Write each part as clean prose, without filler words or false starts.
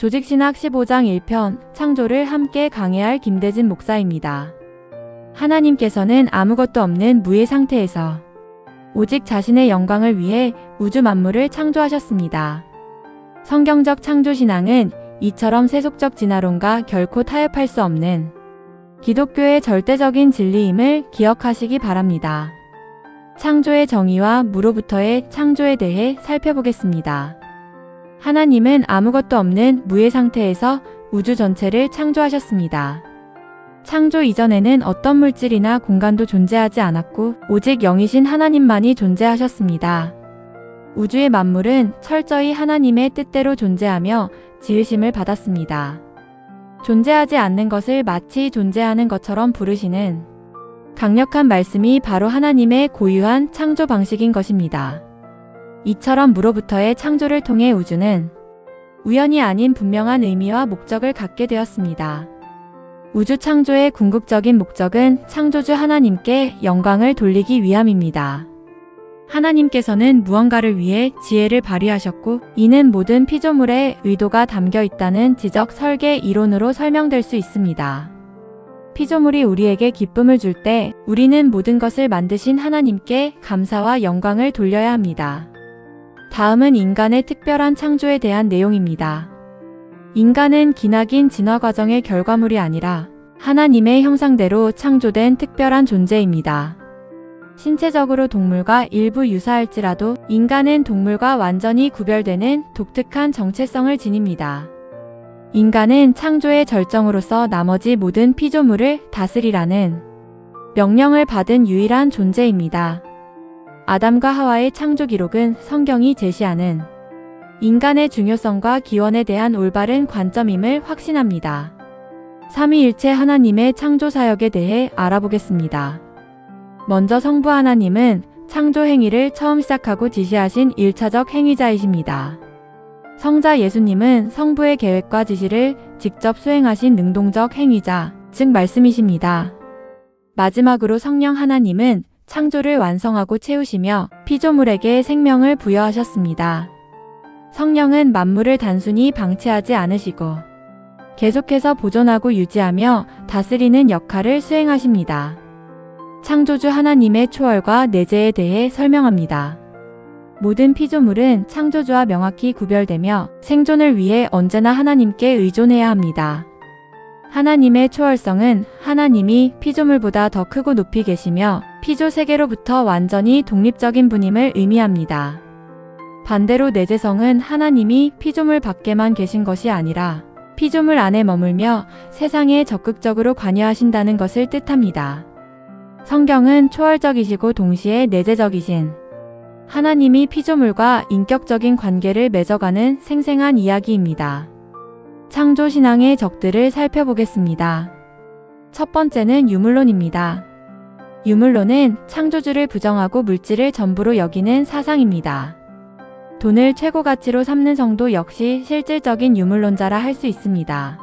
조직신학 15장 1편 창조를 함께 강해할 김대진 목사입니다. 하나님께서는 아무것도 없는 무의 상태에서 오직 자신의 영광을 위해 우주 만물을 창조하셨습니다. 성경적 창조신앙은 이처럼 세속적 진화론과 결코 타협할 수 없는 기독교의 절대적인 진리임을 기억하시기 바랍니다. 창조의 정의와 무로부터의 창조에 대해 살펴보겠습니다. 하나님은 아무것도 없는 무의 상태에서 우주 전체를 창조하셨습니다. 창조 이전에는 어떤 물질이나 공간도 존재하지 않았고 오직 영이신 하나님만이 존재하셨습니다. 우주의 만물은 철저히 하나님의 뜻대로 존재하며 지으심을 받았습니다. 존재하지 않는 것을 마치 존재하는 것처럼 부르시는 강력한 말씀이 바로 하나님의 고유한 창조 방식인 것입니다. 이처럼 무로부터의 창조를 통해 우주는 우연이 아닌 분명한 의미와 목적을 갖게 되었습니다. 우주 창조의 궁극적인 목적은 창조주 하나님께 영광을 돌리기 위함입니다. 하나님께서는 무언가를 위해 지혜를 발휘하셨고 이는 모든 피조물에 의도가 담겨 있다는 지적 설계 이론으로 설명될 수 있습니다. 피조물이 우리에게 기쁨을 줄 때 우리는 모든 것을 만드신 하나님께 감사와 영광을 돌려야 합니다. 다음은 인간의 특별한 창조에 대한 내용입니다. 인간은 기나긴 진화 과정의 결과물이 아니라 하나님의 형상대로 창조된 특별한 존재입니다. 신체적으로 동물과 일부 유사할지라도 인간은 동물과 완전히 구별되는 독특한 정체성을 지닙니다. 인간은 창조의 절정으로서 나머지 모든 피조물을 다스리라는 명령을 받은 유일한 존재입니다. 아담과 하와의 창조 기록은 성경이 제시하는 인간의 중요성과 기원에 대한 올바른 관점임을 확신합니다. 삼위일체 하나님의 창조 사역에 대해 알아보겠습니다. 먼저 성부 하나님은 창조 행위를 처음 시작하고 지시하신 1차적 행위자이십니다. 성자 예수님은 성부의 계획과 지시를 직접 수행하신 능동적 행위자, 즉 말씀이십니다. 마지막으로 성령 하나님은 창조를 완성하고 채우시며 피조물에게 생명을 부여하셨습니다. 성령은 만물을 단순히 방치하지 않으시고 계속해서 보존하고 유지하며 다스리는 역할을 수행하십니다. 창조주 하나님의 초월과 내재에 대해 설명합니다. 모든 피조물은 창조주와 명확히 구별되며 생존을 위해 언제나 하나님께 의존해야 합니다. 하나님의 초월성은 하나님이 피조물보다 더 크고 높이 계시며 피조 세계로부터 완전히 독립적인 분임을 의미합니다. 반대로 내재성은 하나님이 피조물 밖에만 계신 것이 아니라 피조물 안에 머물며 세상에 적극적으로 관여하신다는 것을 뜻합니다. 성경은 초월적이시고 동시에 내재적이신 하나님이 피조물과 인격적인 관계를 맺어가는 생생한 이야기입니다. 창조신앙의 적들을 살펴보겠습니다. 첫 번째는 유물론입니다. 유물론은 창조주를 부정하고 물질을 전부로 여기는 사상입니다. 돈을 최고 가치로 삼는 성도 역시 실질적인 유물론자라 할 수 있습니다.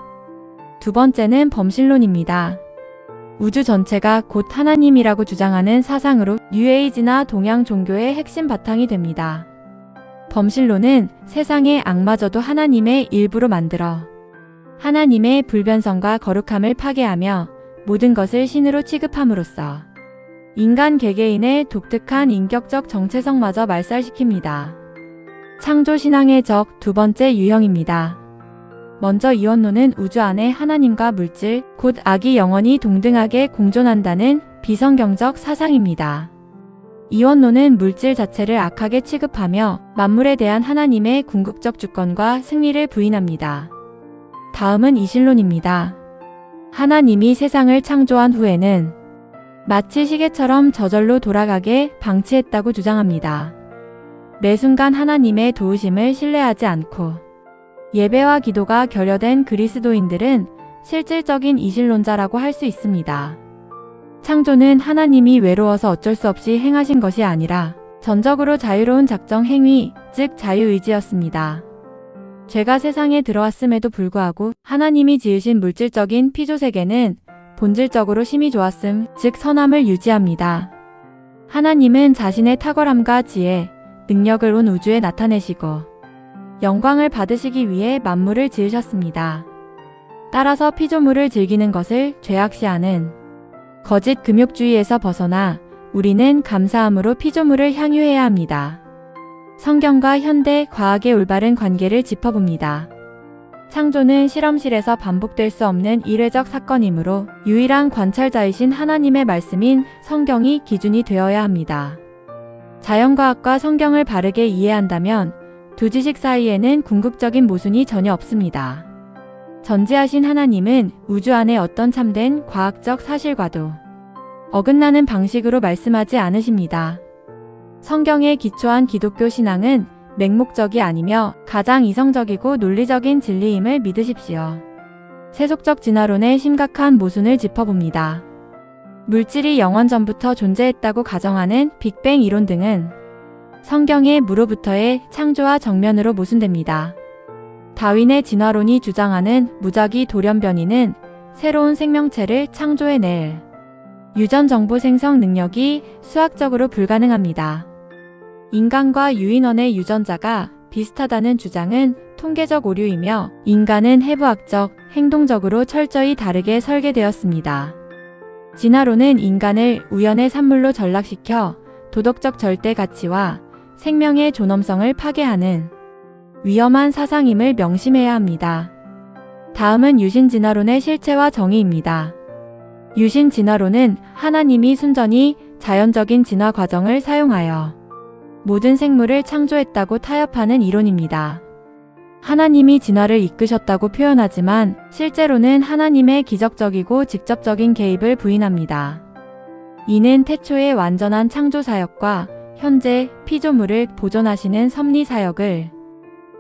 두 번째는 범신론입니다. 우주 전체가 곧 하나님이라고 주장하는 사상으로 뉴에이지나 동양 종교의 핵심 바탕이 됩니다. 범신론은 세상의 악마저도 하나님의 일부로 만들어 하나님의 불변성과 거룩함을 파괴하며 모든 것을 신으로 취급함으로써 인간 개개인의 독특한 인격적 정체성마저 말살시킵니다. 창조신앙의 적 두 번째 유형입니다. 먼저 이원론은 우주 안에 하나님과 물질, 곧 악이 영원히 동등하게 공존한다는 비성경적 사상입니다. 이원론은 물질 자체를 악하게 취급하며 만물에 대한 하나님의 궁극적 주권과 승리를 부인합니다. 다음은 이신론입니다. 하나님이 세상을 창조한 후에는 마치 시계처럼 저절로 돌아가게 방치했다고 주장합니다. 매 순간 하나님의 도우심을 신뢰하지 않고 예배와 기도가 결여된 그리스도인들은 실질적인 이신론자라고 할 수 있습니다. 창조는 하나님이 외로워서 어쩔 수 없이 행하신 것이 아니라 전적으로 자유로운 작정 행위, 즉 자유의지였습니다. 죄가 세상에 들어왔음에도 불구하고 하나님이 지으신 물질적인 피조세계는 본질적으로 심히 좋았음, 즉 선함을 유지합니다. 하나님은 자신의 탁월함과 지혜, 능력을 온 우주에 나타내시고 영광을 받으시기 위해 만물을 지으셨습니다. 따라서 피조물을 즐기는 것을 죄악시하는 거짓 금욕주의에서 벗어나 우리는 감사함으로 피조물을 향유해야 합니다. 성경과 현대 과학의 올바른 관계를 짚어봅니다. 창조는 실험실에서 반복될 수 없는 이례적 사건이므로 유일한 관찰자이신 하나님의 말씀인 성경이 기준이 되어야 합니다. 자연과학과 성경을 바르게 이해한다면 두 지식 사이에는 궁극적인 모순이 전혀 없습니다. 전지하신 하나님은 우주 안에 어떤 참된 과학적 사실과도 어긋나는 방식으로 말씀하지 않으십니다. 성경에 기초한 기독교 신앙은 맹목적이 아니며 가장 이성적이고 논리적인 진리임을 믿으십시오. 세속적 진화론의 심각한 모순을 짚어봅니다. 물질이 영원 전부터 존재했다고 가정하는 빅뱅 이론 등은 성경의 무로부터의 창조와 정면으로 모순됩니다. 다윈의 진화론이 주장하는 무작위 돌연변이는 새로운 생명체를 창조해낼 유전 정보 생성 능력이 수학적으로 불가능합니다. 인간과 유인원의 유전자가 비슷하다는 주장은 통계적 오류이며 인간은 해부학적, 행동적으로 철저히 다르게 설계되었습니다. 진화론은 인간을 우연의 산물로 전락시켜 도덕적 절대 가치와 생명의 존엄성을 파괴하는 위험한 사상임을 명심해야 합니다. 다음은 유신 진화론의 실체와 정의입니다. 유신 진화론은 하나님이 순전히 자연적인 진화 과정을 사용하여 모든 생물을 창조했다고 타협하는 이론입니다. 하나님이 진화를 이끄셨다고 표현하지만 실제로는 하나님의 기적적이고 직접적인 개입을 부인합니다. 이는 태초의 완전한 창조 사역과 현재 피조물을 보존하시는 섭리 사역을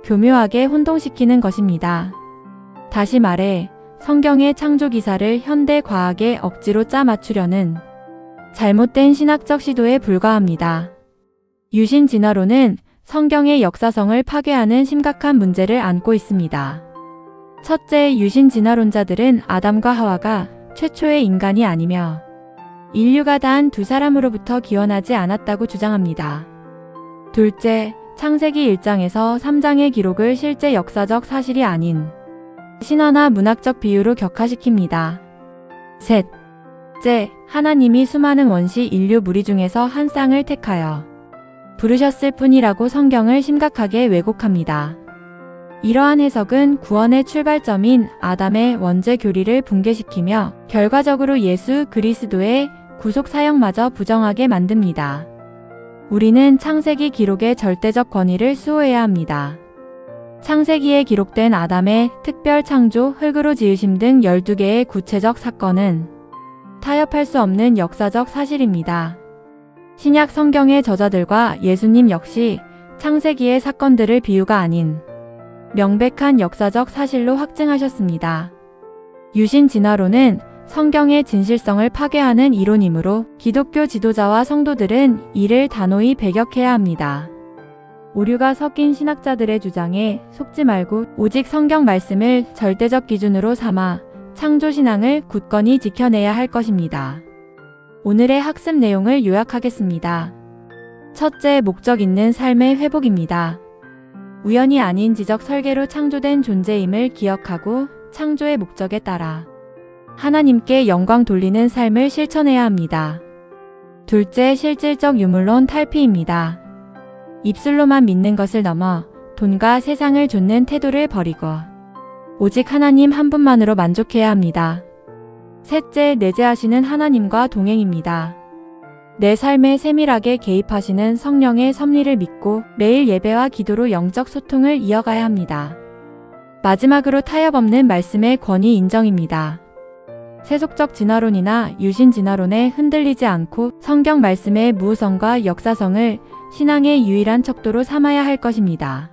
교묘하게 혼동시키는 것입니다. 다시 말해 성경의 창조 기사를 현대 과학에 억지로 짜 맞추려는 잘못된 신학적 시도에 불과합니다. 유신 진화론은 성경의 역사성을 파괴하는 심각한 문제를 안고 있습니다. 첫째, 유신 진화론자들은 아담과 하와가 최초의 인간이 아니며 인류가 단 두 사람으로부터 기원하지 않았다고 주장합니다. 둘째, 창세기 1장에서 3장의 기록을 실제 역사적 사실이 아닌 신화나 문학적 비유로 격화시킵니다. 셋째, 하나님이 수많은 원시 인류 무리 중에서 한 쌍을 택하여 부르셨을 뿐이라고 성경을 심각하게 왜곡합니다. 이러한 해석은 구원의 출발점인 아담의 원죄 교리를 붕괴시키며 결과적으로 예수 그리스도의 구속 사역마저 부정하게 만듭니다. 우리는 창세기 기록의 절대적 권위를 수호해야 합니다. 창세기에 기록된 아담의 특별 창조, 흙으로 지으심 등 12개의 구체적 사건은 타협할 수 없는 역사적 사실입니다. 신약 성경의 저자들과 예수님 역시 창세기의 사건들을 비유가 아닌 명백한 역사적 사실로 확증하셨습니다. 유신 진화론은 성경의 진실성을 파괴하는 이론이므로 기독교 지도자와 성도들은 이를 단호히 배격해야 합니다. 오류가 섞인 신학자들의 주장에 속지 말고 오직 성경 말씀을 절대적 기준으로 삼아 창조신앙을 굳건히 지켜내야 할 것입니다. 오늘의 학습 내용을 요약하겠습니다. 첫째, 목적 있는 삶의 회복입니다. 우연이 아닌 지적 설계로 창조된 존재임을 기억하고 창조의 목적에 따라 하나님께 영광 돌리는 삶을 실천해야 합니다. 둘째, 실질적 유물론 탈피입니다. 입술로만 믿는 것을 넘어 돈과 세상을 좇는 태도를 버리고 오직 하나님 한 분만으로 만족해야 합니다. 셋째, 내재하시는 하나님과 동행입니다. 내 삶에 세밀하게 개입하시는 성령의 섭리를 믿고 매일 예배와 기도로 영적 소통을 이어가야 합니다. 마지막으로 타협 없는 말씀의 권위 인정입니다. 세속적 진화론이나 유신 진화론에 흔들리지 않고 성경 말씀의 무호성과 역사성을 신앙의 유일한 척도로 삼아야 할 것입니다.